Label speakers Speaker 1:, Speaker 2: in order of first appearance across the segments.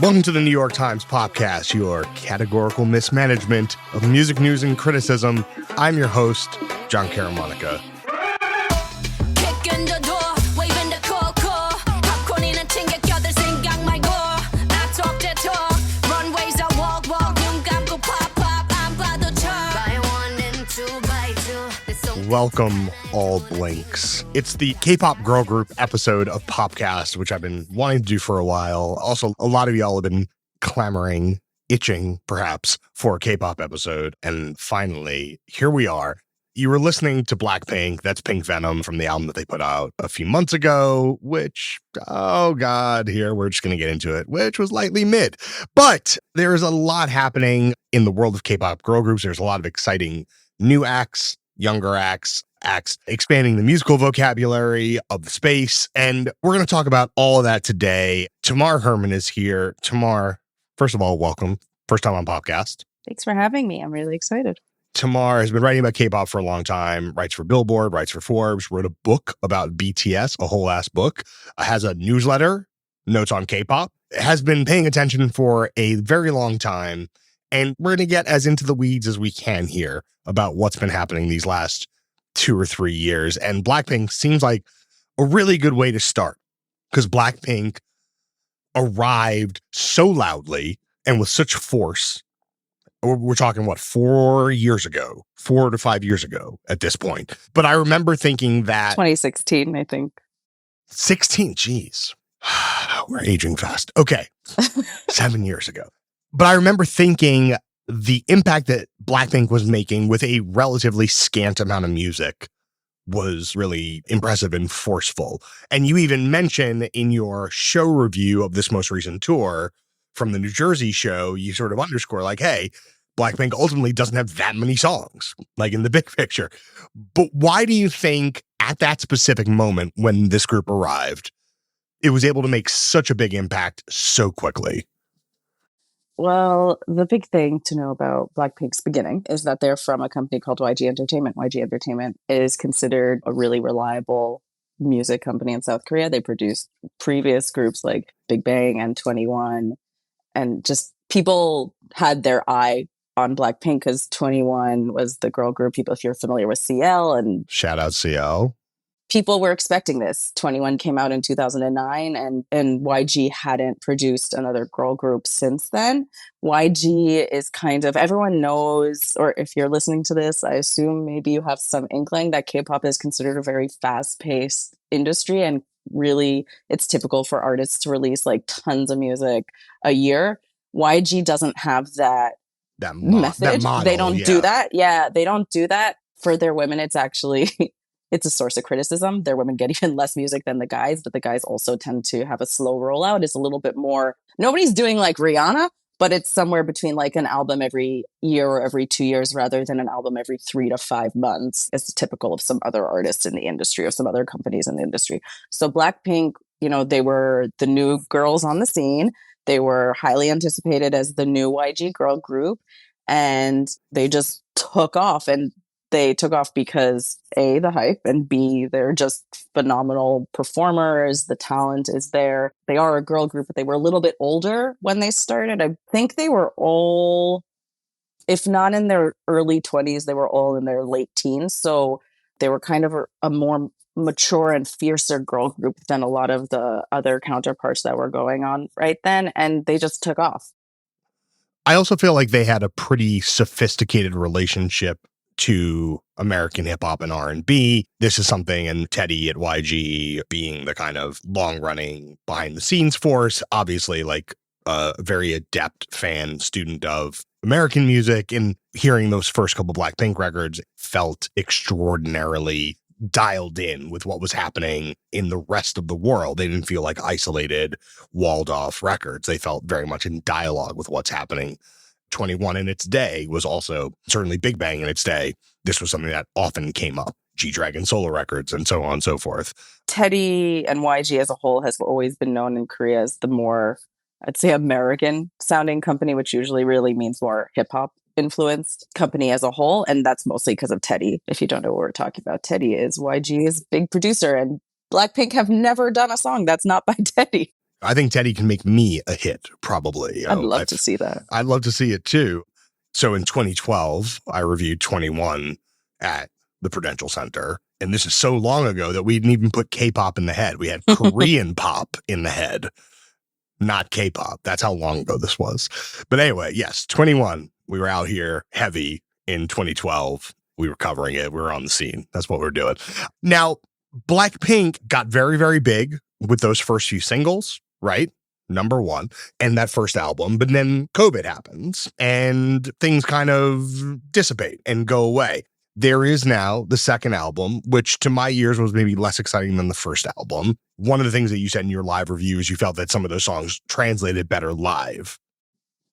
Speaker 1: Welcome to the New York Times podcast, your categorical mismanagement of music news and criticism. I'm your host, John Caramonica. Welcome, all blinks. It's the K-pop girl group episode of Popcast, which I've been wanting to do for a while. Also, a lot of y'all have been clamoring, itching, perhaps, for a K-pop episode. And finally, here we are. You were listening to Blackpink, that's Pink Venom, from the album that they put out a few months ago, which, oh God, here, we're just going to get into it, which was lightly mid. But there's a lot happening in the world of K-pop girl groups. There's a lot of exciting new acts, younger acts expanding the musical vocabulary of the space. And we're going to talk about all of that today. Tamar Herman is here. Tamar, first of all, welcome. First time on Popcast.
Speaker 2: Thanks for having me. I'm really excited.
Speaker 1: Tamar has been writing about K-pop for a long time, writes for Billboard, writes for Forbes, wrote a book about BTS, a whole ass book, has a newsletter, Notes on K-pop, has been paying attention for a very long time. And we're going to get as into the weeds as we can here about what's been happening these last 2 or 3 years. And Blackpink seems like a really good way to start because Blackpink arrived so loudly and with such force. We're talking, 4 years ago, 4 to 5 years ago at this point. But I remember thinking that
Speaker 2: 2016, I think.
Speaker 1: 16, geez. We're aging fast. Okay. 7 years ago. But I remember thinking the impact that Blackpink was making with a relatively scant amount of music was really impressive and forceful. And you even mention in your show review of this most recent tour from the New Jersey show, you sort of underscore like, hey, Blackpink ultimately doesn't have that many songs, like in the big picture. But why do you think at that specific moment when this group arrived, it was able to make such a big impact so quickly?
Speaker 2: Well, the big thing to know about Blackpink's beginning is that they're from a company called YG Entertainment. YG Entertainment is considered a really reliable music company in South Korea. They produced previous groups like Big Bang and 21, and just people had their eye on Blackpink because 21 was the girl group. People, if you're familiar with CL, and
Speaker 1: shout out CL.
Speaker 2: People were expecting this. 21 came out in 2009 and YG hadn't produced another girl group since then. YG is kind of, everyone knows, or if you're listening to this, I assume maybe you have some inkling that K-pop is considered a very fast-paced industry, and really it's typical for artists to release like tons of music a year. YG doesn't have that method.
Speaker 1: That model,
Speaker 2: they don't do that. Yeah, they don't do that. For their women, it's actually... it's a source of criticism. Their women get even less music than the guys, but the guys also tend to have a slow rollout. It's a little bit more, nobody's doing like Rihanna, but it's somewhere between like an album every year or every 2 years rather than an album every 3 to 5 months. It's typical of some other artists in the industry or some other companies in the industry. So Blackpink, you know, they were the new girls on the scene. They were highly anticipated as the new YG girl group, and they just took off. And they took off because A, the hype, and B, they're just phenomenal performers. The talent is there. They are a girl group, but they were a little bit older when they started. I think they were all, if not in their early 20s, they were all in their late teens. So they were kind of a more mature and fiercer girl group than a lot of the other counterparts that were going on right then. And they just took off.
Speaker 1: I also feel like they had a pretty sophisticated relationship to American hip hop and R&B. This is something, and Teddy at YG being the kind of long running behind the scenes force, obviously like a very adept fan, student of American music, and hearing those first couple Blackpink records felt extraordinarily dialed in with what was happening in the rest of the world. They didn't feel like isolated, walled off records. They felt very much in dialogue with what's happening. 21 in its day was also certainly Big Bang in its day. This was something that often came up. G-Dragon solo records and so on and so forth.
Speaker 2: Teddy and YG as a whole has always been known in Korea as the more, I'd say, American sounding company, which usually really means more hip hop influenced company as a whole. And that's mostly because of Teddy. If you don't know what we're talking about, Teddy is YG's big producer, and Blackpink have never done a song that's not by Teddy.
Speaker 1: I think Teddy can make me a hit, probably.
Speaker 2: I'd love to see that.
Speaker 1: I'd love to see it too. So in 2012, I reviewed 21 at the Prudential Center. And this is so long ago that we didn't even put K-pop in the head. We had Korean pop in the head, not K-pop. That's how long ago this was. But anyway, yes, 21. We were out here heavy in 2012. We were covering it. We were on the scene. That's what we're doing. Now, Blackpink got very, very big with those first few singles, right? Number one, and that first album. But then COVID happens and things kind of dissipate and go away. There is now the second album, which to my ears was maybe less exciting than the first album. One of the things that you said in your live review is you felt that some of those songs translated better live.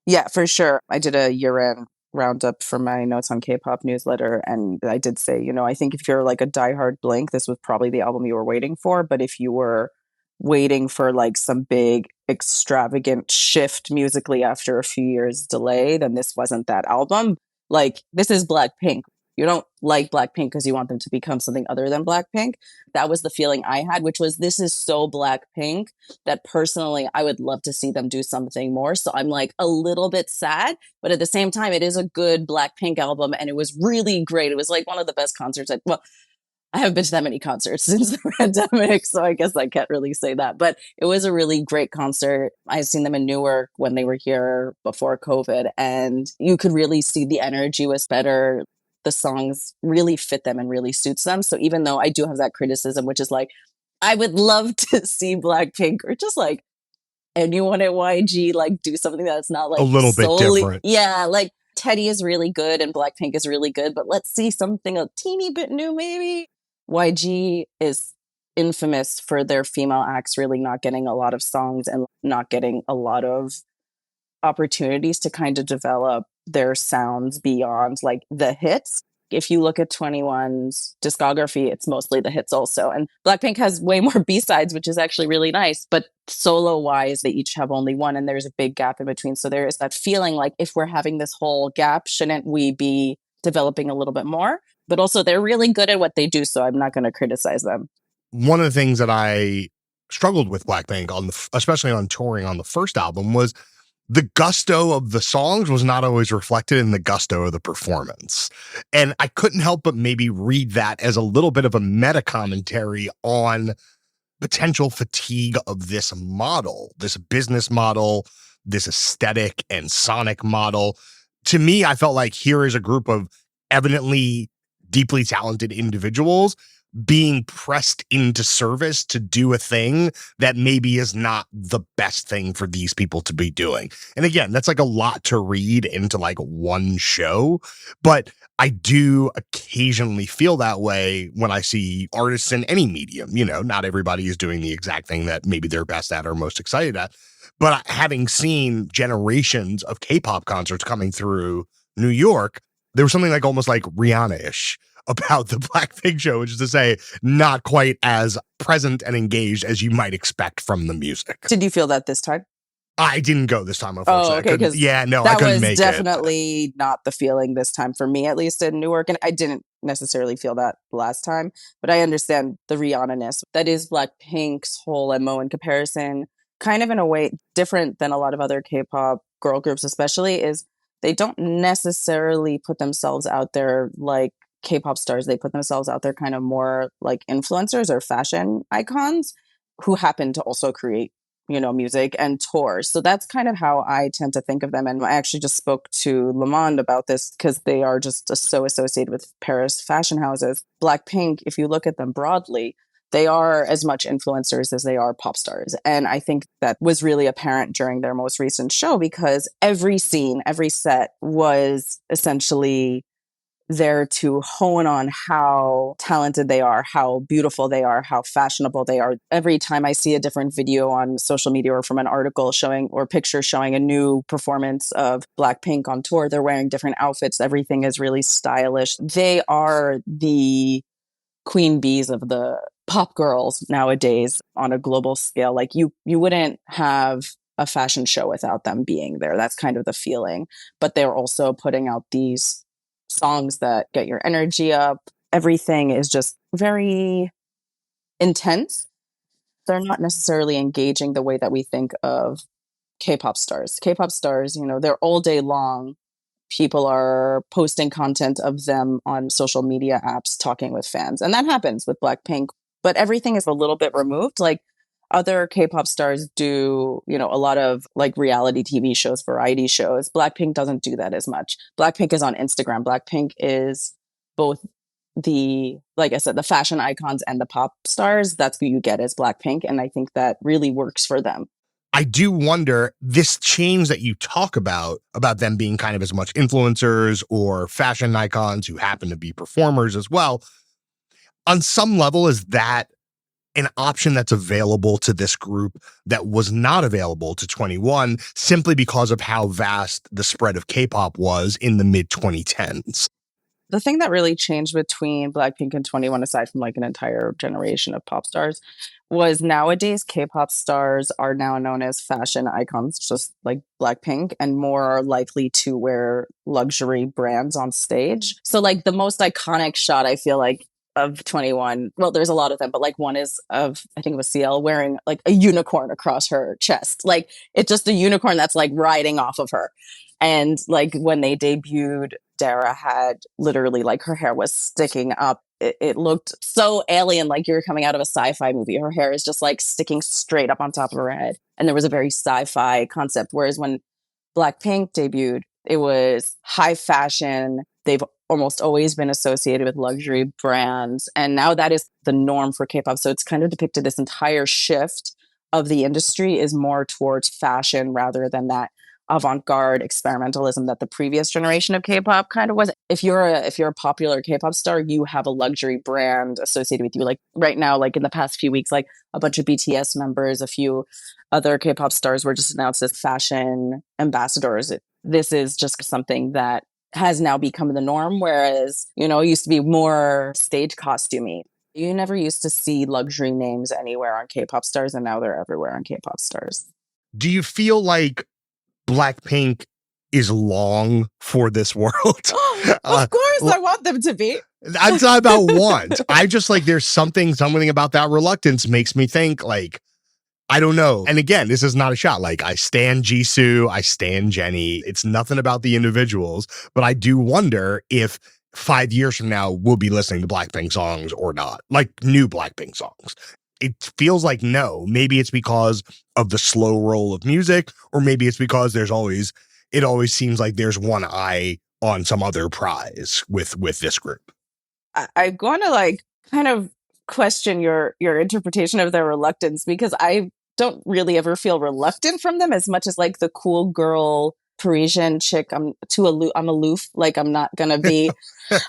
Speaker 2: Yeah, for sure. I did a year-end roundup for my Notes on K-pop newsletter, and I did say, I think if you're like a diehard Blink, this was probably the album you were waiting for. But if you were waiting for like some big extravagant shift musically after a few years delay, then this wasn't that album. Like, this is Blackpink. You don't like Blackpink because you want them to become something other than Blackpink. That was the feeling I had, which was this is so Blackpink that personally I would love to see them do something more. So I'm like a little bit sad, but at the same time, it is a good Blackpink album and it was really great. It was like one of the best concerts. I haven't been to that many concerts since the pandemic, so I guess I can't really say that. But it was a really great concert. I've seen them in Newark when they were here before COVID, and you could really see the energy was better. The songs really fit them and really suits them. So even though I do have that criticism, which is like, I would love to see Blackpink or just like anyone at YG like do something that's not like
Speaker 1: a little bit different.
Speaker 2: Yeah, like Teddy is really good and Blackpink is really good, but let's see something a teeny bit new maybe. YG is infamous for their female acts really not getting a lot of songs and not getting a lot of opportunities to kind of develop their sounds beyond like the hits. If you look at 21's discography, it's mostly the hits also. And Blackpink has way more B-sides, which is actually really nice. But solo-wise, they each have only one, and there's a big gap in between. So there is that feeling like if we're having this whole gap, shouldn't we be developing a little bit more? But also, they're really good at what they do, so I'm not going to criticize them.
Speaker 1: One of the things that I struggled with Blackpink, especially on touring on the first album, was the gusto of the songs was not always reflected in the gusto of the performance. And I couldn't help but maybe read that as a little bit of a meta commentary on potential fatigue of this model, this business model, this aesthetic and sonic model. To me, I felt like here is a group of evidently deeply talented individuals being pressed into service to do a thing that maybe is not the best thing for these people to be doing. And again, that's like a lot to read into like one show, but I do occasionally feel that way when I see artists in any medium. Not everybody is doing the exact thing that maybe they're best at or most excited at, but having seen generations of K-pop concerts coming through New York, there was something like almost like Rihanna-ish about the Blackpink show, which is to say, not quite as present and engaged as you might expect from the music.
Speaker 2: Did you feel that this time?
Speaker 1: I didn't go this time, unfortunately.
Speaker 2: Oh, okay,
Speaker 1: I couldn't make it.
Speaker 2: That was definitely not the feeling this time for me, at least in Newark. And I didn't necessarily feel that last time, but I understand the Rihanna-ness. That is Blackpink's whole MO in comparison, kind of in a way different than a lot of other K-pop girl groups, especially, is they don't necessarily put themselves out there like K-pop stars. They put themselves out there kind of more like influencers or fashion icons who happen to also create, music and tours. So that's kind of how I tend to think of them. And I actually just spoke to Le Monde about this because they are just so associated with Paris fashion houses. Blackpink, if you look at them broadly, they are as much influencers as they are pop stars. And I think that was really apparent during their most recent show because every scene, every set was essentially there to hone on how talented they are, how beautiful they are, how fashionable they are. Every time I see a different video on social media or from an article showing or picture showing a new performance of Blackpink on tour, they're wearing different outfits. Everything is really stylish. They are the queen bees of the pop girls nowadays on a global scale. Like you wouldn't have a fashion show without them being there. That's kind of the feeling. But they're also putting out these songs that get your energy up. Everything is just very intense. they're not necessarily engaging the way that we think of K-pop stars. K-pop stars, they're all day long. People are posting content of them on social media apps talking with fans. And that happens with Blackpink, but everything is a little bit removed. Like other K-pop stars do, a lot of like reality TV shows, variety shows. Blackpink doesn't do that as much. Blackpink is on Instagram. Blackpink is both like I said, the fashion icons and the pop stars. That's who you get as Blackpink. And I think that really works for them.
Speaker 1: I do wonder, this change that you talk about them being kind of as much influencers or fashion icons who happen to be performers as well, on some level, is that an option that's available to this group that was not available to 21 simply because of how vast the spread of K-pop was in the mid 2010s?
Speaker 2: The thing that really changed between Blackpink and 21, aside from like an entire generation of pop stars, was nowadays K-pop stars are now known as fashion icons, just like Blackpink, and more are likely to wear luxury brands on stage. So like the most iconic shot, I feel like, of 21, well, there's a lot of them, but like one is of, I think it was CL wearing like a unicorn across her chest. Like it's just a unicorn that's like riding off of her. And like when they debuted, Dara had literally like her hair was sticking up. It looked so alien, like you're coming out of a sci-fi movie. Her hair is just like sticking straight up on top of her head. And there was a very sci-fi concept. Whereas when Blackpink debuted, it was high fashion. They've almost always been associated with luxury brands. And now that is the norm for K-pop. So it's kind of depicted this entire shift of the industry is more towards fashion rather than that avant-garde experimentalism that the previous generation of K-pop kind of was. If you're a popular K-pop star, you have a luxury brand associated with you. Like right now, like in the past few weeks, like a bunch of BTS members, a few other K-pop stars were just announced as fashion ambassadors. This is just something that has now become the norm, whereas, it used to be more stage costumey. You never used to see luxury names anywhere on K-pop stars, and now they're everywhere on K-pop stars.
Speaker 1: Do you feel like Blackpink is long for this world?
Speaker 2: Of course, I want them to be.
Speaker 1: That's not about want. I just like, there's something about that reluctance makes me think like, I don't know. And again, this is not a shot. Like I stan Jisoo, I stan Jennie. It's nothing about the individuals, but I do wonder if 5 years from now, we'll be listening to Blackpink songs or not, like new Blackpink songs. It feels like no. Maybe it's because of the slow roll of music, or maybe it's because it always seems like there's one eye on some other prize with this group.
Speaker 2: I'm going to like kind of question your interpretation of their reluctance, because I don't really ever feel reluctant from them as much as like the cool girl Parisian chick. I'm aloof. Like I'm not going to be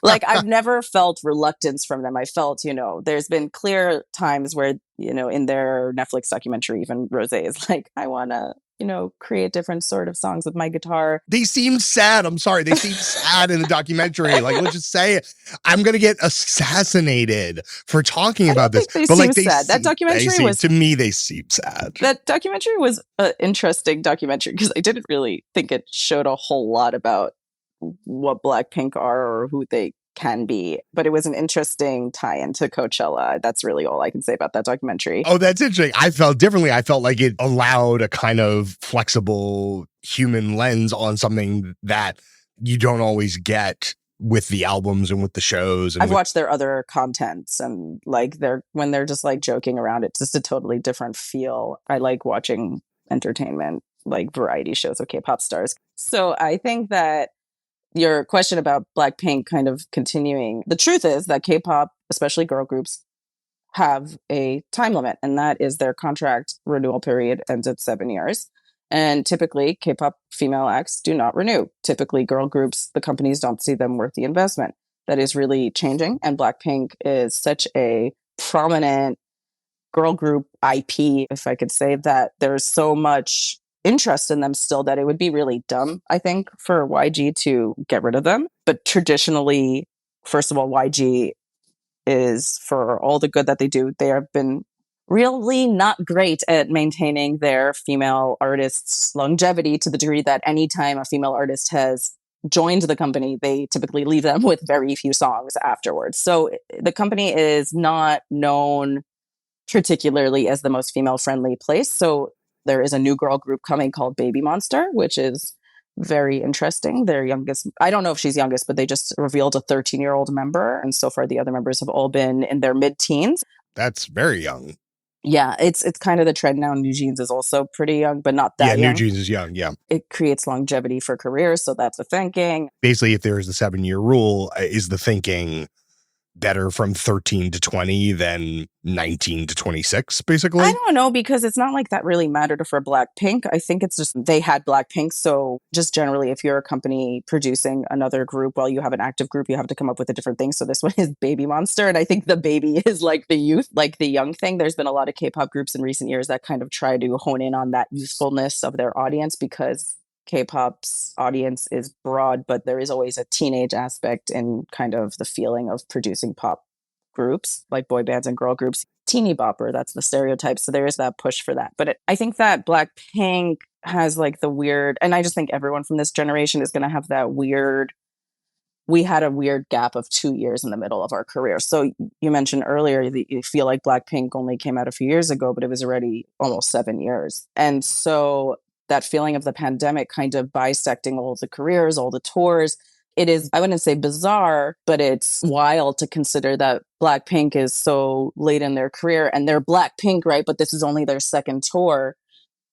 Speaker 2: like, I've never felt reluctance from them. I felt, there's been clear times where, in their Netflix documentary, even Rosé is like, I want to, create different sort of songs with my guitar.
Speaker 1: They seem sad. I'm sorry. They seem sad in the documentary. Like, let's just say it. I'm going to get assassinated for talking about this.
Speaker 2: But like, they sad. That documentary was,
Speaker 1: to me, they seem sad.
Speaker 2: That documentary was an interesting documentary because I didn't really think it showed a whole lot about what Blackpink are or who they can be, but it was an interesting tie into Coachella. That's really all I can say about that documentary.
Speaker 1: Oh, that's interesting. I felt differently. I felt like it allowed a kind of flexible human lens on something that you don't always get with the albums and with the shows. And
Speaker 2: I've watched their other contents, and like when they're just like joking around, it's just a totally different feel. I like watching entertainment, like variety shows of K-pop stars. So I think that your question about Blackpink kind of continuing, the truth is that K-pop, especially girl groups, have a time limit, and that is their contract renewal period ends at 7 years. And typically, K-pop female acts do not renew. Typically, girl groups, the companies don't see them worth the investment. That is really changing, and Blackpink is such a prominent girl group IP, if I could say that. There's so much interest in them still that it would be really dumb, I think, for YG to get rid of them. But traditionally, first of all, YG is, for all the good that they do, they have been really not great at maintaining their female artists' longevity, to the degree that anytime a female artist has joined the company, they typically leave them with very few songs afterwards. So the company is not known particularly as the most female friendly place. So there is a new girl group coming called Baby Monster, which is very interesting. Their youngest, I don't know if she's youngest, but they just revealed a 13-year-old member. And so far, the other members have all been in their mid teens.
Speaker 1: That's very young.
Speaker 2: Yeah, it's kind of the trend now. NewJeans is also pretty young, but not that young.
Speaker 1: NewJeans is young. Yeah.
Speaker 2: It creates longevity for careers. So that's the thinking.
Speaker 1: Basically, if there is the 7-year rule, is the thinking better from 13 to 20 than 19 to 26, basically?
Speaker 2: I don't know, because it's not like that really mattered for Blackpink. I think it's just they had Blackpink. So just generally, if you're a company producing another group while you have an active group, you have to come up with a different thing. So this one is Baby Monster. And I think the baby is like the youth, like the young thing. There's been a lot of K-pop groups in recent years that kind of try to hone in on that youthfulness of their audience, because K-pop's audience is broad, but there is always a teenage aspect in kind of the feeling of producing pop groups like boy bands and girl groups. Teeny bopper, that's the stereotype. So there is that push for that. But I think that Blackpink has like the weird, and I just think everyone from this generation is going to have that weird, we had a weird gap of 2 years in the middle of our career. So you mentioned earlier that you feel like Blackpink only came out a few years ago, but it was already almost 7 years. And so that feeling of the pandemic kind of bisecting all the careers, all the tours, it is, I wouldn't say bizarre, but it's wild to consider that Blackpink is so late in their career and they're Blackpink, right? But this is only their second tour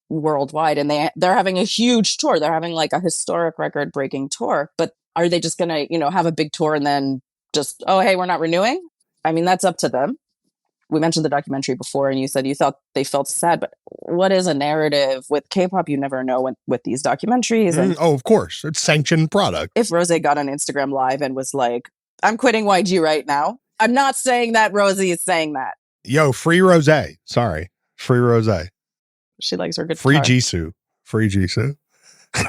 Speaker 2: worldwide, and they're having a huge tour. They're having like a historic record breaking tour. But are they just going to, have a big tour and then just, oh, hey, we're not renewing? I mean, that's up to them. We mentioned the documentary before, and you said you thought they felt sad, but what is a narrative with K-pop? You never know with these documentaries. And
Speaker 1: of course, it's sanctioned product.
Speaker 2: If Rosé got on Instagram Live and was like, I'm quitting YG right now, I'm not saying that Rosie is saying that.
Speaker 1: Yo, free Rosé. Sorry, free Rosé.
Speaker 2: She likes her guitar.
Speaker 1: Free Jisoo. Free Jisoo.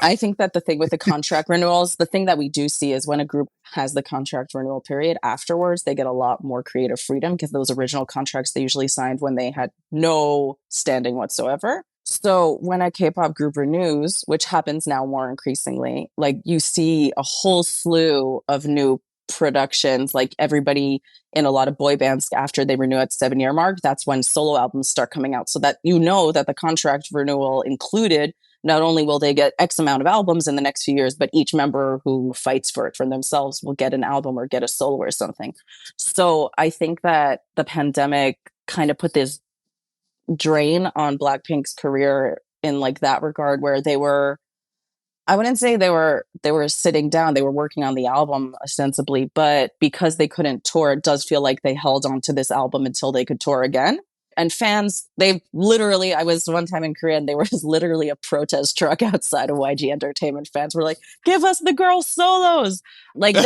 Speaker 2: I think that the thing with the contract renewals, the thing that we do see is when a group has the contract renewal period, afterwards, they get a lot more creative freedom, because those original contracts they usually signed when they had no standing whatsoever. So when a K-pop group renews, which happens now more increasingly, like you see a whole slew of new productions, like everybody in a lot of boy bands, after they renew at 7-year mark, that's when solo albums start coming out. So that that the contract renewal included, not only will they get X amount of albums in the next few years, but each member who fights for it for themselves will get an album or get a solo or something. So I think that the pandemic kind of put this drain on Blackpink's career in like that regard, where they were, I wouldn't say they were sitting down, they were working on the album ostensibly, but because they couldn't tour, it does feel like they held on to this album until they could tour again. And fans, I was one time in Korea and there was literally a protest truck outside of YG Entertainment. Fans were like, give us the girl solos. Like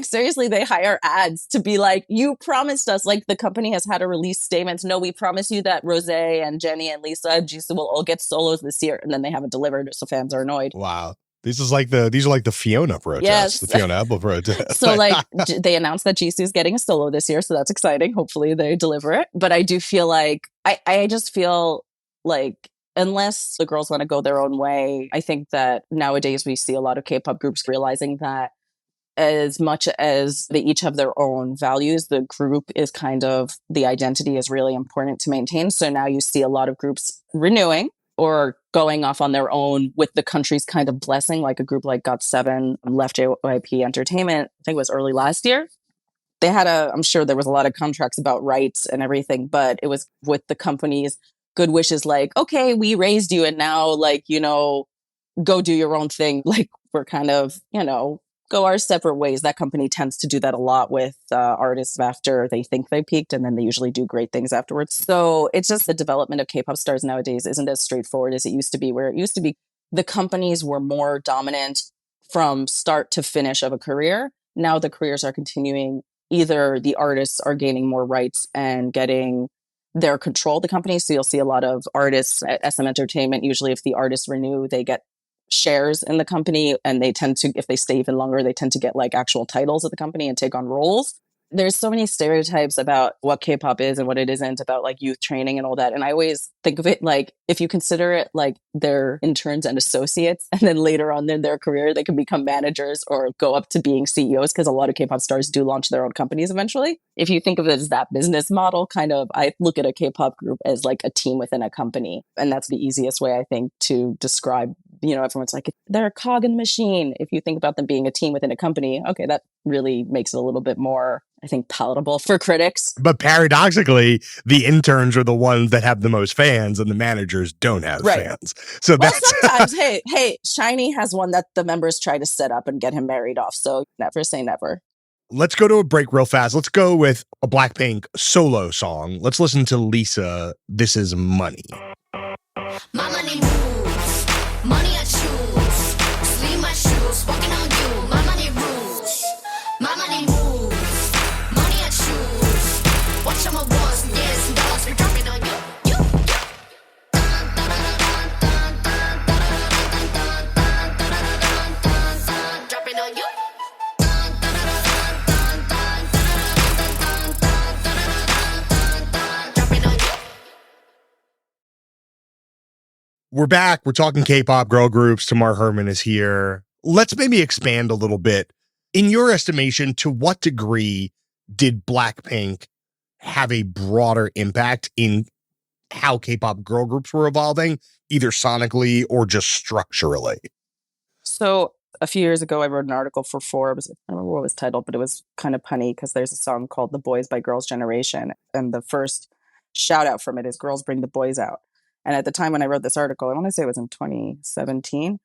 Speaker 2: seriously, they hire ads to be like, you promised us, like the company has had to release statements. No, we promise you that Rosé and Jennie and Lisa and Jisoo will all get solos this year. And then they haven't delivered. So fans are annoyed.
Speaker 1: Wow. These are like the Fiona protests, yes. The Fiona Apple protests.
Speaker 2: So they announced that Jisoo's getting a solo this year, so that's exciting. Hopefully they deliver it. But I do feel like I just feel like unless the girls want to go their own way, I think that nowadays we see a lot of K-pop groups realizing that as much as they each have their own values, the group is kind of, the identity is really important to maintain. So now you see a lot of groups renewing or going off on their own with the country's kind of blessing, like a group like GOT7 left JYP Entertainment, I think it was early last year. They had I'm sure there was a lot of contracts about rights and everything, but it was with the company's good wishes, like, okay, we raised you and now go do your own thing. Like we're kind of, go our separate ways. That company tends to do that a lot with artists after they think they peaked, and then they usually do great things afterwards. So it's just the development of K-pop stars nowadays isn't as straightforward as it used to be, where it used to be the companies were more dominant from start to finish of a career. Now the careers are continuing. Either the artists are gaining more rights and getting their control of the company. So you'll see a lot of artists at SM Entertainment. Usually if the artists renew, they get shares in the company, and they tend to, if they stay even longer, they tend to get like actual titles of the company and take on roles. There's so many stereotypes about what K-pop is and what it isn't, about like youth training and all that. And I always think of it like, if you consider it like they're interns and associates, and then later on in their career, they can become managers or go up to being CEOs, because a lot of K-pop stars do launch their own companies eventually. If you think of it as that business model, kind of, I look at a K-pop group as like a team within a company. And that's the easiest way, I think, to describe, everyone's like, they're a cog in the machine. If you think about them being a team within a company, okay, that really makes it a little bit more, I think, palatable for critics.
Speaker 1: But paradoxically, the interns are the ones that have the most fans and the managers don't have fans. So
Speaker 2: sometimes, hey, SHINee has one that the members try to set up and get him married off. So never say never.
Speaker 1: Let's go to a break real fast. Let's go with a Blackpink solo song. Let's listen to Lisa, This Is Money.
Speaker 3: My money moves, money I choose, sleeve my shoes, walking on you, my money rules, my money moves, money I choose, watch on my walls, yes, and dollars, we're dropping on you. Dropping on you.
Speaker 1: We're back. We're talking K-pop girl groups. Tamar Herman is here. Let's maybe expand a little bit. In your estimation, to what degree did Blackpink have a broader impact in how K-pop girl groups were evolving, either sonically or just structurally?
Speaker 2: So a few years ago, I wrote an article for Forbes. I don't remember what it was titled, but it was kind of punny because there's a song called The Boys by Girls' Generation. And the first shout out from it is Girls Bring the Boys Out. And at the time when I wrote this article, I want to say it was in 2017,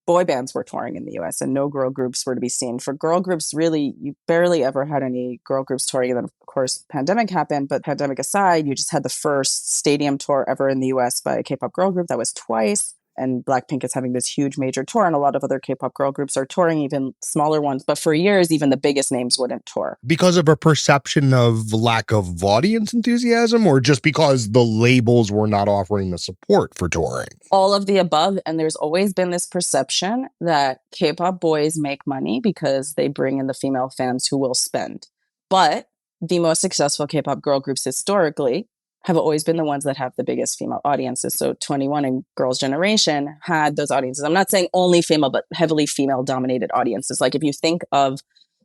Speaker 2: boy bands were touring in the US and no girl groups were to be seen. For girl groups, really, you barely ever had any girl groups touring. And then, of course, pandemic happened. But pandemic aside, you just had the first stadium tour ever in the US by a K-pop girl group. That was Twice. And Blackpink is having this huge major tour, and a lot of other K-pop girl groups are touring, even smaller ones. But for years, even the biggest names wouldn't tour.
Speaker 1: Because of a perception of lack of audience enthusiasm, or just because the labels were not offering the support for touring?
Speaker 2: All of the above. And there's always been this perception that K-pop boys make money because they bring in the female fans who will spend. But the most successful K-pop girl groups historically have always been the ones that have the biggest female audiences. So 21 and Girls' Generation had those audiences. I'm not saying only female, but heavily female dominated audiences. Like if you think of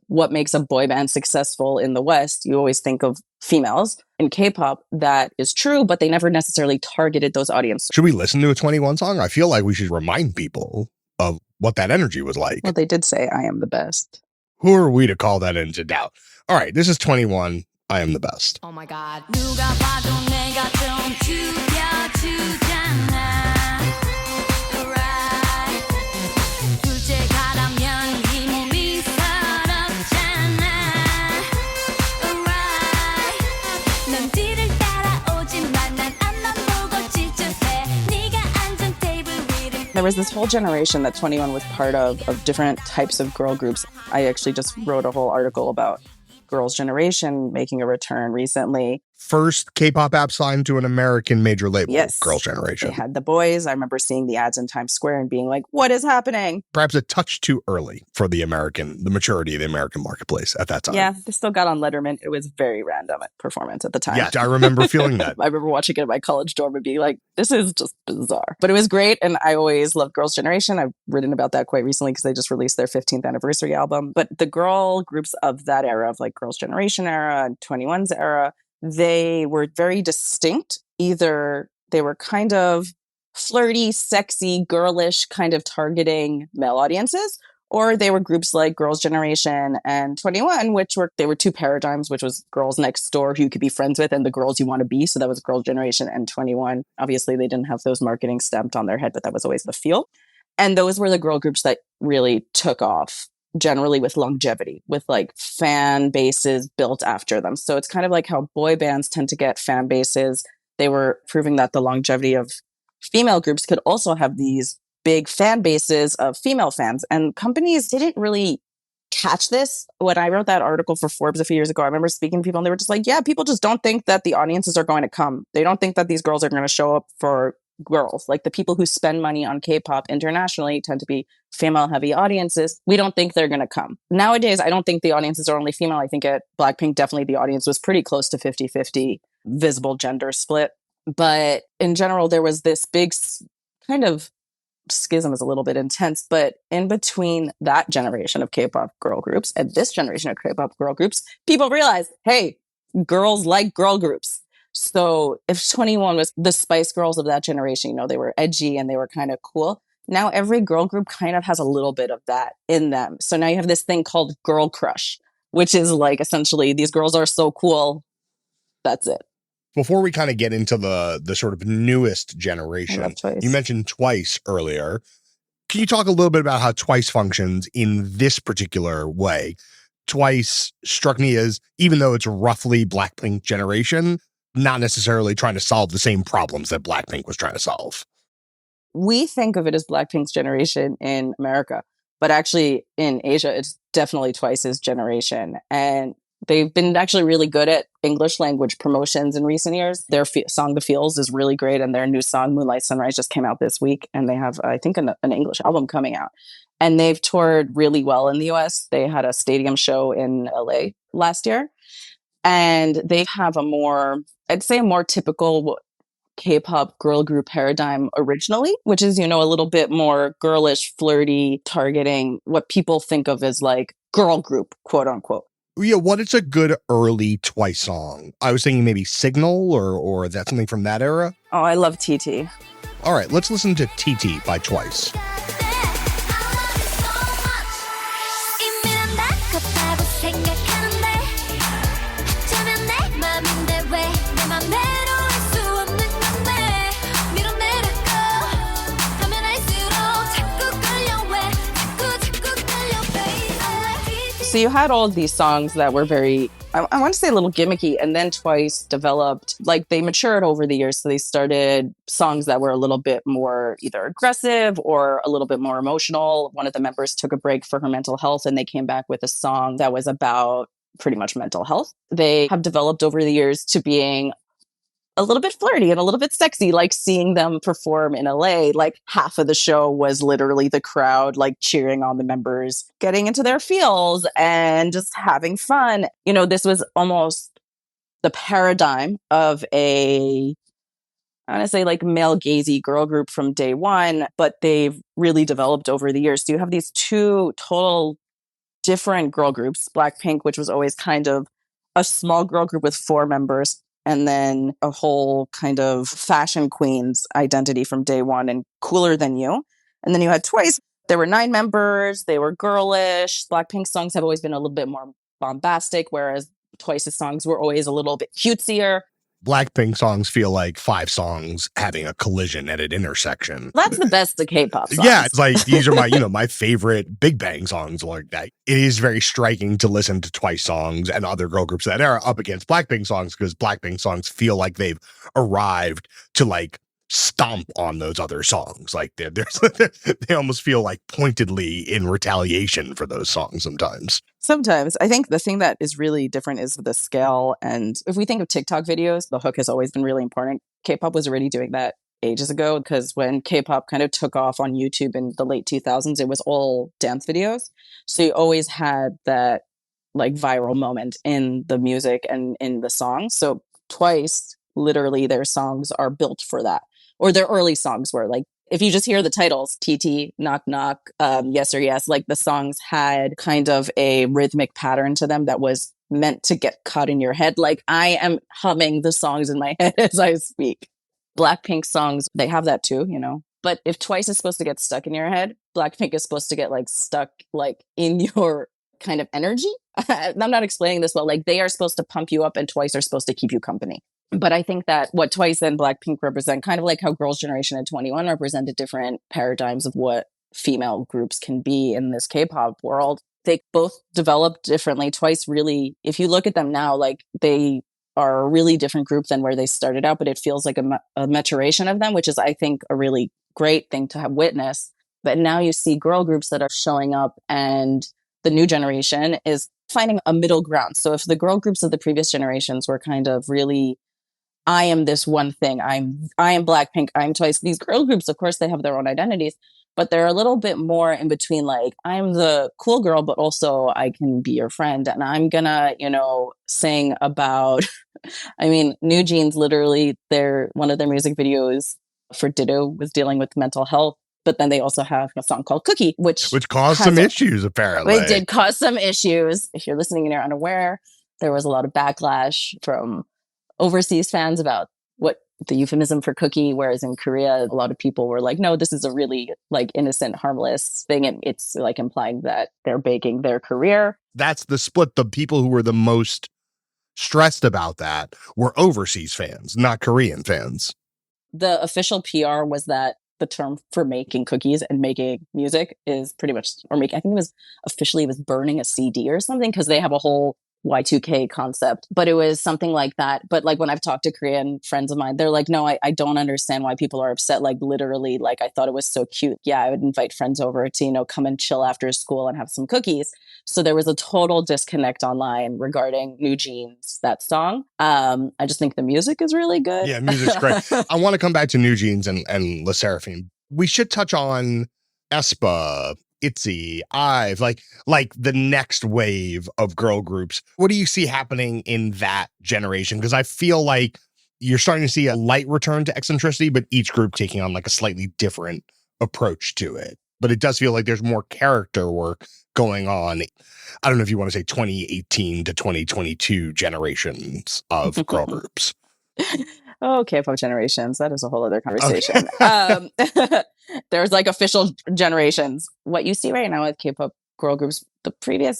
Speaker 2: what makes a boy band successful in the West, you always think of females. In K-pop, that is true, but they never necessarily targeted those audiences.
Speaker 1: Should we listen to a 21 song? I feel like we should remind people of what that energy was like.
Speaker 2: Well, they did say, I am the best.
Speaker 1: Who are we to call that into doubt? All right, this is 21. I am the best.
Speaker 3: Oh my God. 누가 봐도 내가 좀 죽여주잖아. Right. 둘째 가라면 이 몸이 서럽잖아. Right. 넌 뒤를 따라오지만 난 앞만 보고 질주해. 네가 앉은 테이블 위를.
Speaker 2: There was this whole generation that 21 was part of different types of girl groups. I actually just wrote a whole article about Girls' Generation making a return recently.
Speaker 1: First K-pop app signed to an American major label,
Speaker 2: Yes.
Speaker 1: Girls' Generation.
Speaker 2: They had the boys. I remember seeing the ads in Times Square and being like, what is happening?
Speaker 1: Perhaps a touch too early for the maturity of the American marketplace at that time.
Speaker 2: Yeah, they still got on Letterman. It was very random performance at the time.
Speaker 1: Yeah, I remember feeling that.
Speaker 2: I remember watching it in my college dorm and being like, this is just bizarre. But it was great. And I always loved Girls' Generation. I've written about that quite recently because they just released their 15th anniversary album. But the girl groups of that era, of like Girls' Generation era and 21's era, they were very distinct. Either they were kind of flirty, sexy, girlish, kind of targeting male audiences, or they were groups like Girls' Generation and 21, they were two paradigms, which was girls next door who you could be friends with and the girls you want to be. So that was Girls' Generation and 21. Obviously, they didn't have those marketing stamped on their head, but that was always the feel. And those were the girl groups that really took off, generally with longevity, with like fan bases built after them. So it's kind of like how boy bands tend to get fan bases. They were proving that the longevity of female groups could also have these big fan bases of female fans. And companies didn't really catch this. When I wrote that article for Forbes a few years ago, I remember speaking to people and they were just like, yeah, people just don't think that the audiences are going to come. They don't think that these girls are going to show up for girls. Like the people who spend money on K-pop internationally tend to be female heavy audiences. We don't think they're going to come. Nowadays, I don't think the audiences are only female. I think at Blackpink, definitely the audience was pretty close to 50-50 visible gender split. But in general, there was this big kind of schism is a little bit intense, but in between that generation of K-pop girl groups and this generation of K-pop girl groups, people realized, hey, girls like girl groups. So if 21 was the Spice Girls of that generation, you know, they were edgy and they were kind of cool. Now every girl group kind of has a little bit of that in them. So now you have this thing called girl crush, which is like essentially these girls are so cool. That's it.
Speaker 1: Before we kind of get into the sort of newest generation, you mentioned Twice earlier. Can you talk a little bit about how Twice functions in this particular way? Twice struck me as, even though it's roughly Blackpink generation, not necessarily trying to solve the same problems that Blackpink was trying to solve.
Speaker 2: We think of it as Blackpink's generation in America, but actually in Asia, it's definitely Twice's generation. And they've been actually really good at English language promotions in recent years. Their song The Feels is really great, and their new song Moonlight Sunrise just came out this week, and they have, I think, an English album coming out. And they've toured really well in the US. They had a stadium show in LA last year, and they have a more typical K-pop girl group paradigm originally, which is, you know, a little bit more girlish, flirty, targeting what people think of as like girl group, quote unquote.
Speaker 1: Yeah, what is a good early Twice song? I was thinking maybe Signal or that's something from that era.
Speaker 2: Oh, I love TT.
Speaker 1: All right, let's listen to TT by Twice.
Speaker 2: So you had all of these songs that were very, I want to say a little gimmicky, and then Twice developed, like they matured over the years. So they started songs that were a little bit more either aggressive or a little bit more emotional. One of the members took a break for her mental health, and they came back with a song that was about pretty much mental health. They have developed over the years to being a little bit flirty and a little bit sexy, like seeing them perform in LA. Like half of the show was literally the crowd, like cheering on the members, getting into their feels and just having fun. You know, this was almost the paradigm of I want to say like male gazy girl group from day one, but they've really developed over the years. So you have these two total different girl groups, Blackpink, which was always kind of a small girl group with 4 members, and then a whole kind of fashion queens identity from day one and cooler than you. And then you had Twice. There were 9 members. They were girlish. Blackpink songs have always been a little bit more bombastic, whereas Twice's songs were always a little bit cutesier.
Speaker 1: Blackpink songs feel like 5 songs having a collision at an intersection.
Speaker 2: That's the best of K-pop songs.
Speaker 1: Yeah, it's like these are my, my favorite Big Bang songs like that. It is very striking to listen to Twice songs and other girl groups that are up against Blackpink songs, because Blackpink songs feel like they've arrived to like stomp on those other songs. Like they almost feel like pointedly in retaliation for those songs sometimes.
Speaker 2: Sometimes. I think the thing that is really different is the scale. And if we think of TikTok videos, the hook has always been really important. K-pop was already doing that ages ago, because when K-pop kind of took off on YouTube in the late 2000s, it was all dance videos. So you always had that like viral moment in the music and in the songs. So Twice, literally their songs are built for that. Or their early songs were like, if you just hear the titles, TT, Knock Knock, Yes or Yes, like the songs had kind of a rhythmic pattern to them that was meant to get caught in your head. Like I am humming the songs in my head as I speak. Blackpink songs, they have that too, you know. But if Twice is supposed to get stuck in your head, Blackpink is supposed to get like stuck like in your kind of energy. I'm not explaining this well. Like they are supposed to pump you up and Twice are supposed to keep you company. But I think that what Twice and Blackpink represent, kind of like how Girls' Generation and 21 represented different paradigms of what female groups can be in this K-pop world, they both developed differently. Twice really, if you look at them now, like they are a really different group than where they started out, but it feels like a maturation of them, which is, I think, a really great thing to have witnessed. But now you see girl groups that are showing up, and the new generation is finding a middle ground. So if the girl groups of the previous generations were kind of really I am this one thing. I am Blackpink. I'm Twice. These girl groups, of course, they have their own identities, but they're a little bit more in between. Like, I'm the cool girl, but also I can be your friend, and I'm gonna, sing about. I mean, NewJeans literally, their one of their music videos for Ditto was dealing with mental health. But then they also have a song called Cookie, which
Speaker 1: caused some issues, apparently.
Speaker 2: It did cause some issues. If you're listening and you're unaware, there was a lot of backlash from overseas fans about what the euphemism for cookie, whereas in Korea, a lot of people were like, no, this is a really like innocent, harmless thing. And it's like implying that they're baking their career.
Speaker 1: That's the split. The people who were the most stressed about that were overseas fans, not Korean fans.
Speaker 2: The official PR was that the term for making cookies and making music is pretty much, I think it was officially burning a CD or something, because they have a whole Y2K concept, but it was something like that. But like when I've talked to Korean friends of mine, they're like, no, I don't understand why people are upset. Like literally, like I thought it was so cute. Yeah, I would invite friends over to, come and chill after school and have some cookies. So there was a total disconnect online regarding NewJeans, that song. I just think the music is really good.
Speaker 1: Yeah, music's great. I want to come back to NewJeans and Le Sserafim. We should touch on Aespa, ITZY, IVE, like the next wave of girl groups. What do you see happening in that generation? Because I feel like you're starting to see a light return to eccentricity, but each group taking on like a slightly different approach to it. But it does feel like there's more character work going on. I don't know if you want to say 2018 to 2022 generations of girl groups.
Speaker 2: Oh, K-pop generations. That is a whole other conversation. Okay. There's like official generations. What you see right now with K-pop girl groups,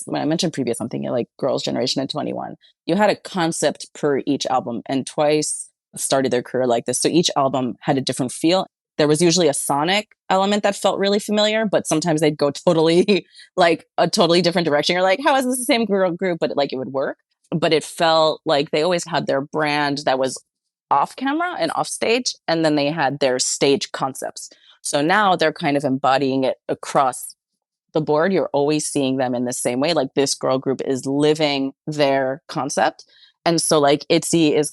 Speaker 2: when I mentioned previous, I'm thinking like Girls' Generation in 21. You had a concept per each album, and Twice started their career like this. So each album had a different feel. There was usually a sonic element that felt really familiar, but sometimes they'd go totally like a totally different direction. You're like, how is this the same girl group? But it would work. But it felt like they always had their brand that was off camera and off stage, and then they had their stage concepts. So now they're kind of embodying it across the board. You're always seeing them in the same way. Like this girl group is living their concept. And so like ITZY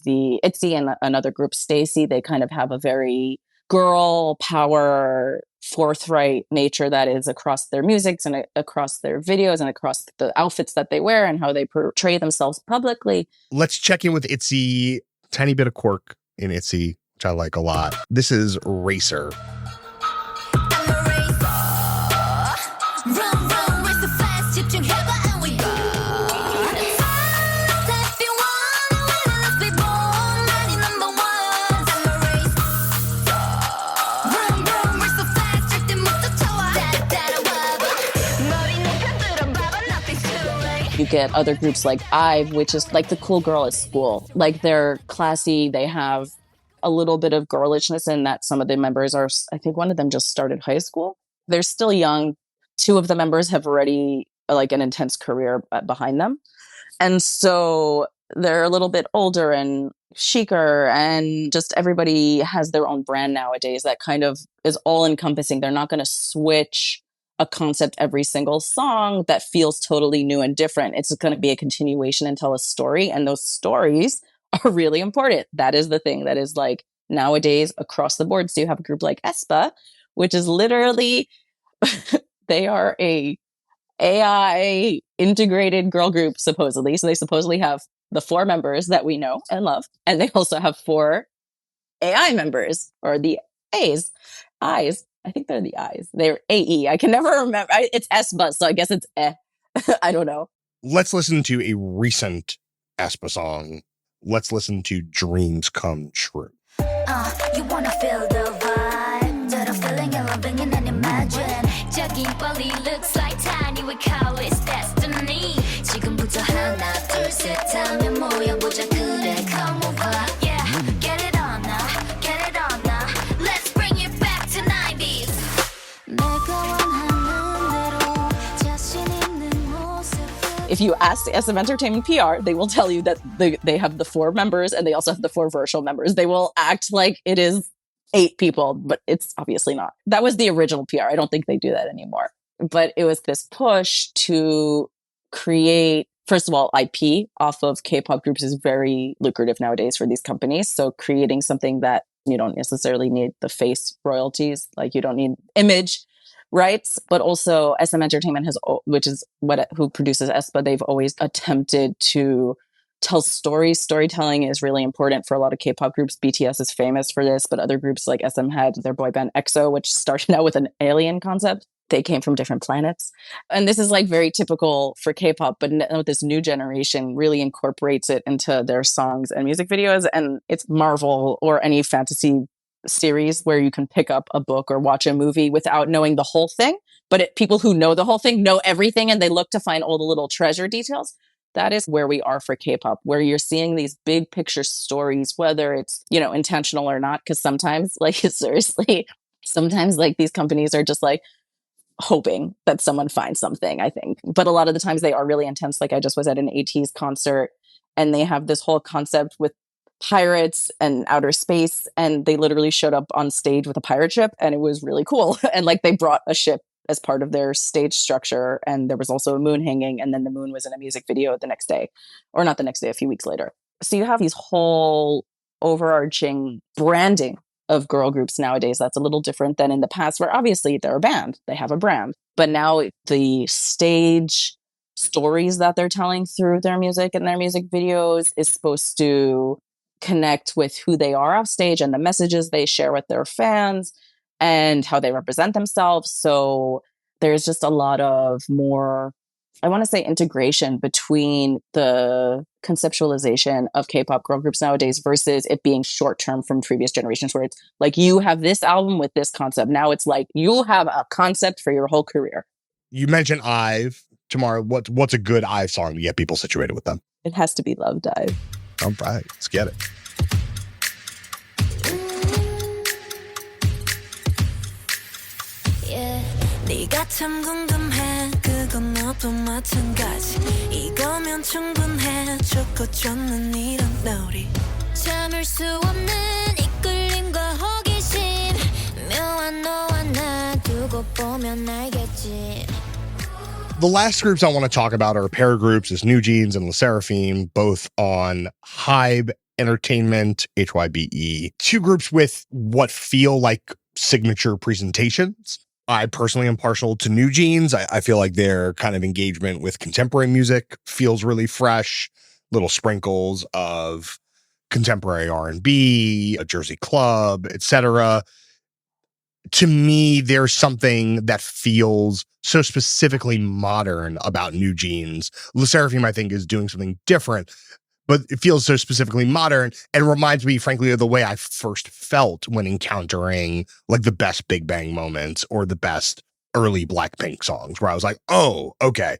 Speaker 2: and another group, Stacy, they kind of have a very girl power, forthright nature that is across their musics and across their videos and across the outfits that they wear and how they portray themselves publicly.
Speaker 1: Let's check in with ITZY. Tiny bit of quirk in ITZY, which I like a lot. This is Racer.
Speaker 2: You get other groups like IVE, which is like the cool girl at school. Like they're classy. They have a little bit of girlishness in that some of the members are, I think one of them just started high school. They're still young. Two of the members have already like an intense career behind them. And so they're a little bit older and chicer, and just everybody has their own brand nowadays that kind of is all encompassing. They're not going to switch a concept every single song that feels totally new and different. It's going to be a continuation and tell a story. And those stories are really important. That is the thing that is like nowadays across the board. So you have a group like Aespa, which is literally, they are a AI integrated girl group, supposedly. So they supposedly have the 4 members that we know and love. And they also have 4 AI members, or the A's. Eyes. I think they're the I's. They're AE. I can never remember. It's Aespa, so I guess it's I don't know.
Speaker 1: Let's listen to a recent Aespa song. Let's listen to Dreams Come True.
Speaker 3: You wanna feel the vibe. That I'm feeling and loving and imagine. 저기 빨리 looks like tiny. We call it destiny. 지금부터 하나 둘 셋 하면 모여보자. 그래 come over. Yeah, get it on now. Get it on now. Let's bring it back to 90s.
Speaker 2: If you ask SM Entertainment PR, they will tell you that they have the 4 members and they also have the 4 virtual members. They will act like it is 8 people, but it's obviously not. That was the original PR. I don't think they do that anymore. But it was this push to create first of all, IP off of K-pop groups is very lucrative nowadays for these companies. So creating something that you don't necessarily need the face royalties, like you don't need image rights, but also SM Entertainment has, which is who produces Aespa, they've always attempted to tell stories. Storytelling is really important for a lot of K-pop groups. BTS is famous for this, but other groups like SM had their boy band EXO, which started out with an alien concept. They came from different planets. And this is like very typical for K-pop, but this new generation really incorporates it into their songs and music videos. And it's Marvel or any fantasy series where you can pick up a book or watch a movie without knowing the whole thing. But people who know the whole thing know everything, and they look to find all the little treasure details. That is where we are for K-pop, where you're seeing these big picture stories, whether it's, intentional or not. Because sometimes, like, seriously, sometimes like these companies are just like hoping that someone finds something, I think. But a lot of the times they are really intense. Like I just was at an AT's concert and they have this whole concept with pirates and outer space, and they literally showed up on stage with a pirate ship, and it was really cool. And like they brought a ship as part of their stage structure, and there was also a moon hanging, and then the moon was in a music video the next day, or not the next day, a few weeks later. So you have these whole overarching branding of girl groups nowadays that's a little different than in the past, where obviously they're a band, they have a brand, but now the stage stories that they're telling through their music and their music videos is supposed to connect with who they are off stage and the messages they share with their fans and how they represent themselves. So there's just a lot of more, I want to say, integration between the conceptualization of K-pop girl groups nowadays versus it being short term from previous generations, where it's like you have this album with this concept. Now it's like you'll have a concept for your whole career.
Speaker 1: You mentioned IVE. Tamar, what's a good IVE song to get people situated with them?
Speaker 2: It has to be Love Dive.
Speaker 1: All right, let's get it.
Speaker 3: 네가 참 궁금해 그건 너도 마찬가지 이거면 충분해 좋고 좋는 이런 놀이 참을 수 없는 이끌림과 호기심 묘한 너와 나 두고 보면 알겠지.
Speaker 1: The last groups I want to talk about are a pair of groups, is NewJeans and LE SSERAFIM, both on HYBE Entertainment, HYBE. Two groups with what feel like signature presentations. I personally am partial to NewJeans. I feel like their kind of engagement with contemporary music feels really fresh. Little sprinkles of contemporary R&B, a Jersey club, etc. To me, there's something that feels so specifically modern about NewJeans. LE SSERAFIM, I think, is doing something different, but it feels so specifically modern and reminds me, frankly, of the way I first felt when encountering like the best Big Bang moments or the best early Blackpink songs, where I was like, oh, okay,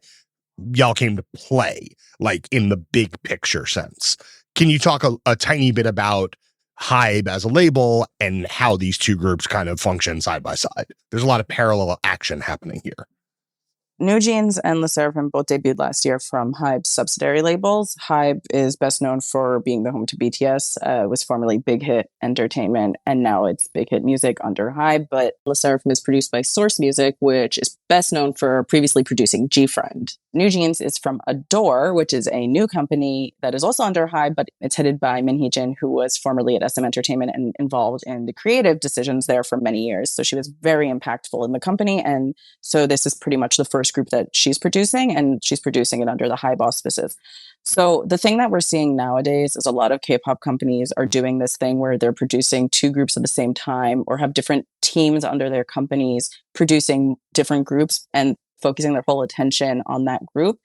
Speaker 1: y'all came to play, like in the big picture sense. Can you talk a tiny bit about HYBE as a label and how these two groups kind of function side by side? There's a lot of parallel action happening here.
Speaker 2: NewJeans and LE SSERAFIM both debuted last year from HYBE's subsidiary labels. HYBE is best known for being the home to BTS. It was formerly Big Hit Entertainment, and now it's Big Hit Music under HYBE. But LE SSERAFIM is produced by Source Music, which is best known for previously producing G-Friend. NewJeans is from Adore, which is a new company that is also under HYBE, but it's headed by Min Hee-jin, who was formerly at SM Entertainment and involved in the creative decisions there for many years. So she was very impactful in the company. And so this is pretty much the first group that she's producing, and she's producing it under the HYBE auspices. So the thing that we're seeing nowadays is a lot of K-pop companies are doing this thing where they're producing two groups at the same time, or have different teams under their companies producing different groups and focusing their whole attention on that group.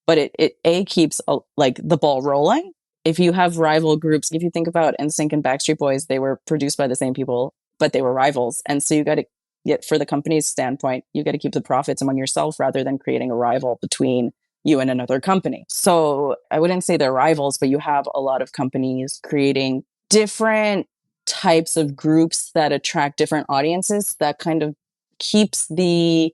Speaker 2: But it keeps like the ball rolling. If you have rival groups, if you think about NSYNC and Backstreet Boys, they were produced by the same people, but they were rivals. And so you got to get, for the company's standpoint, you got to keep the profits among yourself rather than creating a rival between you and another company. So I wouldn't say they're rivals, but you have a lot of companies creating different types of groups that attract different audiences, that kind of keeps the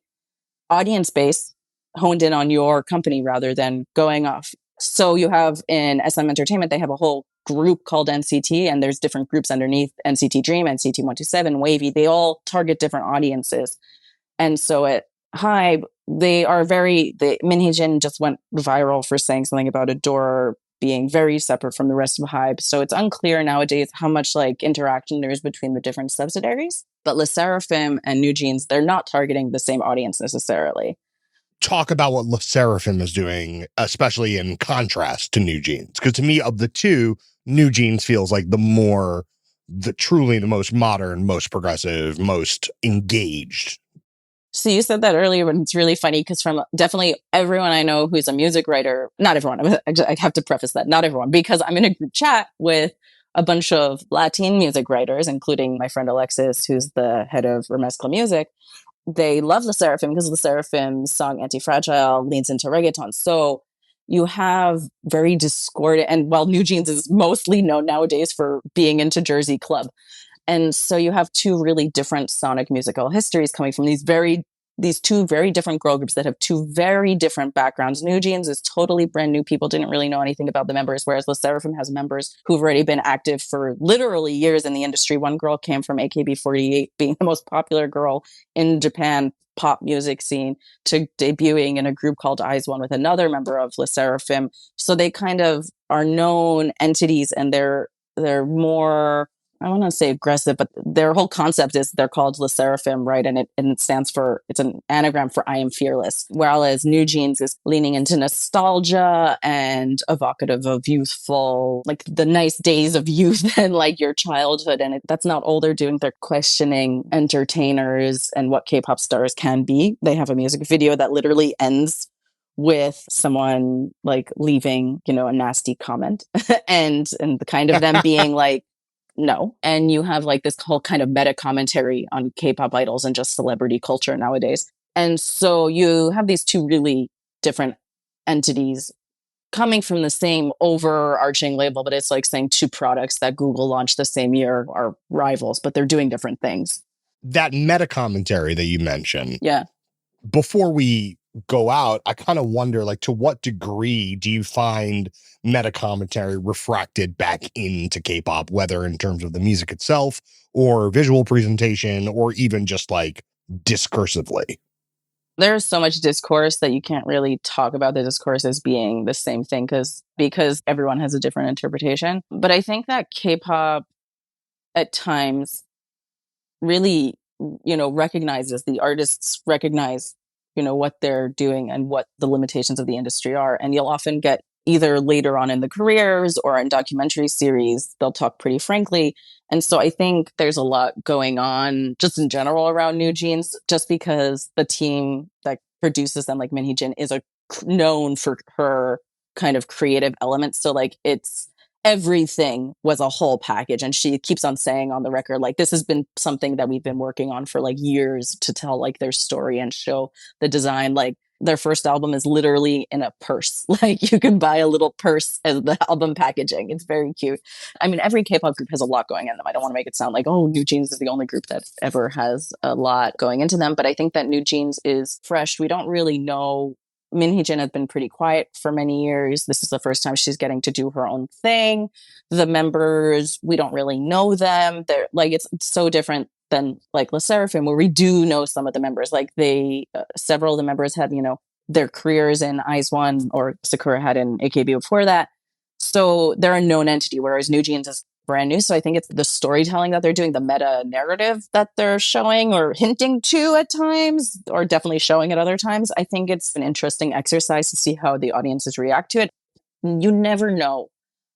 Speaker 2: audience base honed in on your company rather than going off. So you have in SM Entertainment, they have a whole group called NCT, and there's different groups underneath: NCT Dream, NCT 127, Wavy. They all target different audiences. And so HYBE, the Minhyejin just went viral for saying something about Adore being very separate from the rest of HYBE. So it's unclear nowadays how much like interaction there is between the different subsidiaries. But Le Sserafim and NewJeans, they're not targeting the same audience necessarily.
Speaker 1: Talk about what Le Sserafim is doing, especially in contrast to NewJeans. Because to me, of the two, NewJeans feels like truly the most modern, most progressive, most engaged.
Speaker 2: So you said that earlier, but it's really funny because from definitely everyone I know who's a music writer, not everyone, I have to preface that, not everyone, because I'm in a group chat with a bunch of Latin music writers, including my friend Alexis, who's the head of Remezcla Music. They love Le Sserafim because Le Seraphim's song Anti-Fragile leans into reggaeton. So you have very discordant, and while NewJeans is mostly known nowadays for being into Jersey Club. And so you have two really different sonic musical histories coming from these two very different girl groups that have two very different backgrounds. NewJeans is totally brand new. People didn't really know anything about the members, whereas Le Sserafim has members who've already been active for literally years in the industry. One girl came from AKB48, being the most popular girl in Japan pop music scene, to debuting in a group called Eyes One with another member of Le Sserafim. So they kind of are known entities, and they're more, I want to say aggressive, but their whole concept is they're called Le Sserafim, right? And it stands for, it's an anagram for I am fearless. Whereas NewJeans is leaning into nostalgia and evocative of youthful, like the nice days of youth and like your childhood. And that's not all they're doing. They're questioning entertainers and what K-pop stars can be. They have a music video that literally ends with someone like leaving, a nasty comment and the kind of them being like, no. And you have like this whole kind of meta commentary on K-pop idols and just celebrity culture nowadays. And so you have these two really different entities coming from the same overarching label, but it's like saying two products that Google launched the same year are rivals, but they're doing different things.
Speaker 1: That meta commentary that you mentioned.
Speaker 2: Yeah.
Speaker 1: Before we go out, I kind of wonder, like, to what degree do you find meta commentary refracted back into K-pop, whether in terms of the music itself or visual presentation or even just like discursively?
Speaker 2: There's so much discourse that you can't really talk about the discourse as being the same thing because everyone has a different interpretation. But I think that K-pop at times really, recognizes, the artists recognize, what they're doing and what the limitations of the industry are. And you'll often get either later on in the careers or in documentary series, they'll talk pretty frankly. And so I think there's a lot going on just in general around NewJeans, just because the team that produces them, like Minhyejin, is known for her kind of creative elements. So like everything was a whole package. And she keeps on saying on the record, like, this has been something that we've been working on for like years to tell like their story and show the design. Like their first album is literally in a purse. Like you can buy a little purse as the album packaging. It's very cute. I mean, every K-pop group has a lot going in them. I don't want to make it sound like, oh, NewJeans is the only group that ever has a lot going into them. But I think that NewJeans is fresh. We don't really know. Minhyejin has been pretty quiet for many years. This is the first time she's getting to do her own thing. The members, we don't really know them. They're like, it's so different than like Le Sserafim, where we do know some of the members. Like several of the members had, their careers in Eyes One, or Sakura had in AKB before that. So they're a known entity, whereas NewJeans is brand new. So I think it's the storytelling that they're doing, the meta narrative that they're showing or hinting to at times, or definitely showing at other times. I think it's an interesting exercise to see how the audiences react to it. You never know.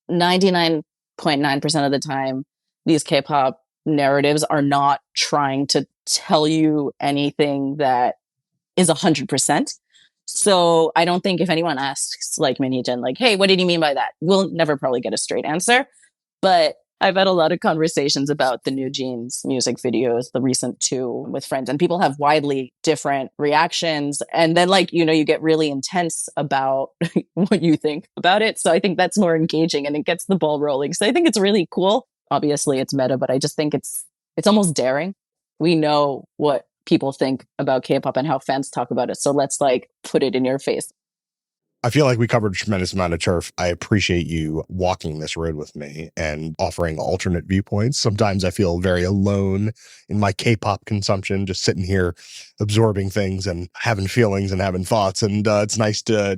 Speaker 2: 99.9% of the time, these K-pop narratives are not trying to tell you anything that is 100%. So I don't think if anyone asks like Minhyejin, like, hey, what did you mean by that? We'll never probably get a straight answer. But I've had a lot of conversations about the NewJeans music videos, the recent two, with friends, and people have widely different reactions. And then you get really intense about what you think about it. So I think that's more engaging and it gets the ball rolling. So I think it's really cool. Obviously it's meta, but I just think it's almost daring. We know what people think about K-pop and how fans talk about it. So let's put it in your face.
Speaker 1: I feel like we covered a tremendous amount of turf. I appreciate you walking this road with me and offering alternate viewpoints. Sometimes I feel very alone in my K-pop consumption, just sitting here absorbing things and having feelings and having thoughts. And it's nice to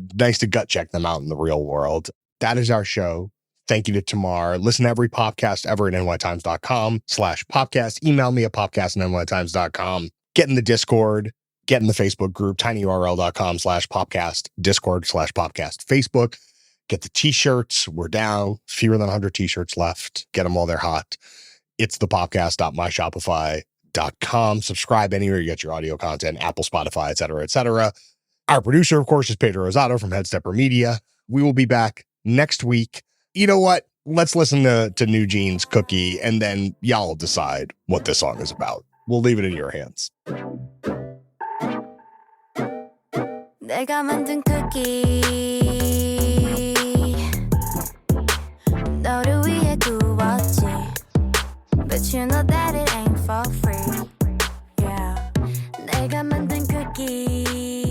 Speaker 1: gut check them out in the real world. That is our show. Thank you to Tamar. Listen to every podcast ever at nytimes.com/podcast. Email me at podcast@nytimes.com. Get in the Discord. Get in the Facebook group, tinyurl.com/popcast, Discord/popcast, Facebook. Get the t-shirts. We're down. Fewer than 100 t-shirts left. Get them while they're hot. It's thepopcast.myshopify.com. Subscribe anywhere you get your audio content, Apple, Spotify, et cetera, et cetera. Our producer, of course, is Pedro Rosado from Headstepper Media. We will be back next week. You know what? Let's listen to NewJeans Cookie, and then y'all decide what this song is about. We'll leave it in your hands.
Speaker 3: 내가 만든 쿠키 너를 위해 구웠지 But you know that it ain't for free Yeah 내가 만든 쿠키